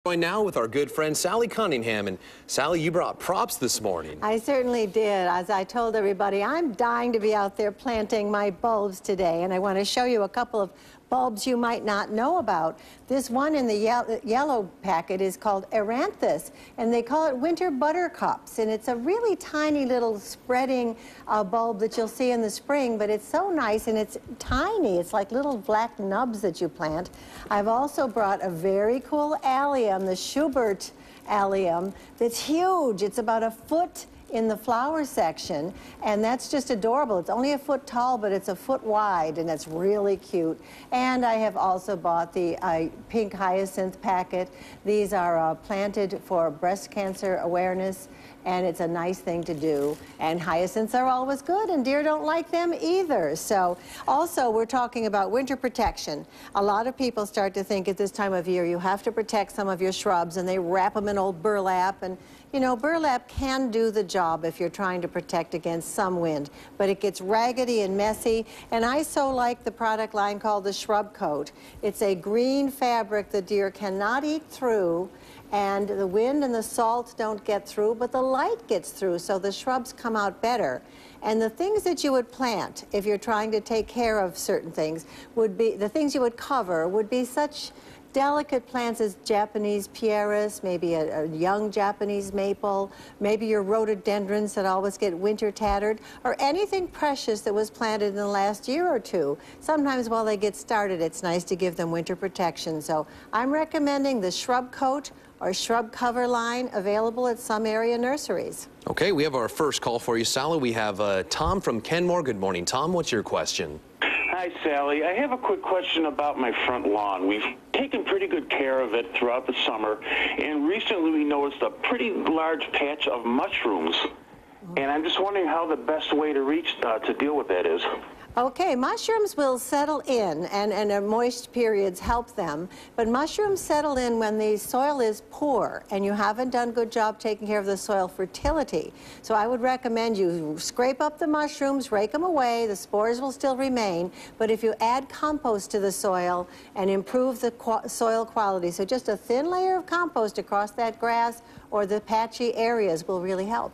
Joined now with our good friend Sally Cunningham. And Sally, you brought props this morning. I certainly did. As I told everybody, I'm dying to be out there planting my bulbs today, and I want to show you a couple of bulbs you might not know about. This one in the yellow packet is called Aranthus, and they call it winter buttercups, and it's a really tiny little spreading bulb that you'll see in the spring, but it's so nice and it's tiny. It's like little black nubs that you plant. I've also brought a very cool allium, the Schubert allium, that's huge. It's about a foot in the flower section, and that's just adorable. It's only a foot tall, but it's a foot wide, and it's really cute. And I have also bought the pink hyacinth packet. These are planted for breast cancer awareness, and it's a nice thing to do. And hyacinths are always good, and deer don't like them either. So also, we're talking about winter protection. A lot of people start to think at this time of year you have to protect some of your shrubs, and they wrap them in old burlap. And you know, burlap can do the job if you're trying to protect against some wind, but it gets raggedy and messy. And I so like the product line called the Shrub Coat. It's a green fabric the deer cannot eat through, and the wind and the salt don't get through, but the light gets through, so the shrubs come out better. And the things that you would plant if you're trying to take care of certain things would be, the things you would cover would be such delicate plants as Japanese pieris, maybe a young Japanese maple, maybe your rhododendrons that always get winter tattered, or anything precious that was planted in the last year or two. Sometimes while they get started, it's nice to give them winter protection. So I'm recommending the Shrub Coat or Shrub Cover line, available at some area nurseries. Okay, we have our first call for you, Sally. We have Tom from Kenmore. Good morning, Tom. What's your question? Hi, Sally. I have a quick question about my front lawn. We've taken pretty good care of it throughout the summer, and recently we noticed a pretty large patch of mushrooms. And I'm just wondering how the best way to deal with that is. Okay, mushrooms will settle in, and moist periods help them, but mushrooms settle in when the soil is poor and you haven't done a good job taking care of the soil fertility. So I would recommend you scrape up the mushrooms, rake them away, the spores will still remain, but if you add compost to the soil and improve the soil quality, so just a thin layer of compost across that grass or the patchy areas will really help.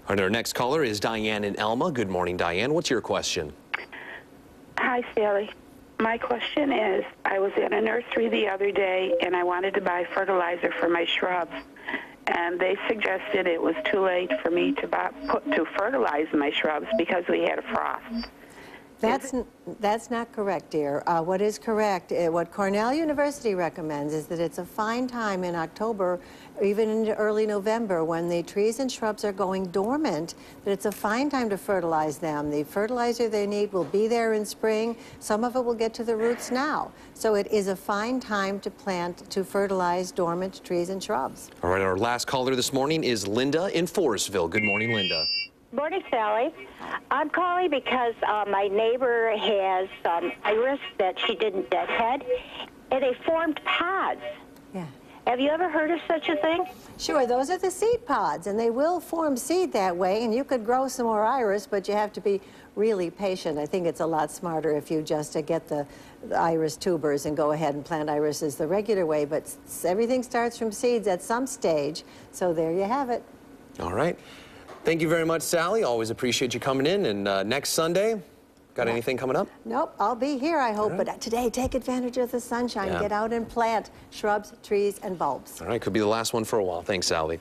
All right, our next caller is Diane in Elma. Good morning, Diane. What's your question? Hi, Sally. My question is, I was in a nursery the other day and I wanted to buy fertilizer for my shrubs, and they suggested it was too late for me to fertilize my shrubs because we had a frost. That's not correct, dear. What is correct, what Cornell University recommends is that it's a fine time in October, even into early November, when the trees and shrubs are going dormant, that it's a fine time to fertilize them. The fertilizer they need will be there in spring. Some of it will get to the roots now. So it is a fine time to fertilize dormant trees and shrubs. All right, our last caller this morning is Linda in Forestville. Good morning, Linda. Morning, Sally. I'm calling because my neighbor has iris that she didn't deadhead, and they formed pods. Yeah. Have you ever heard of such a thing? Sure, those are the seed pods, and they will form seed that way, and you could grow some more iris, but you have to be really patient. I think it's a lot smarter if you just get the iris tubers and go ahead and plant irises the regular way, but everything starts from seeds at some stage, so there you have it. All right. Thank you very much, Sally. Always appreciate you coming in. And next Sunday, got anything coming up? Nope, I'll be here, I hope. But today, take advantage of the sunshine. Get out and plant shrubs, trees, and bulbs. All right, could be the last one for a while. Thanks, Sally.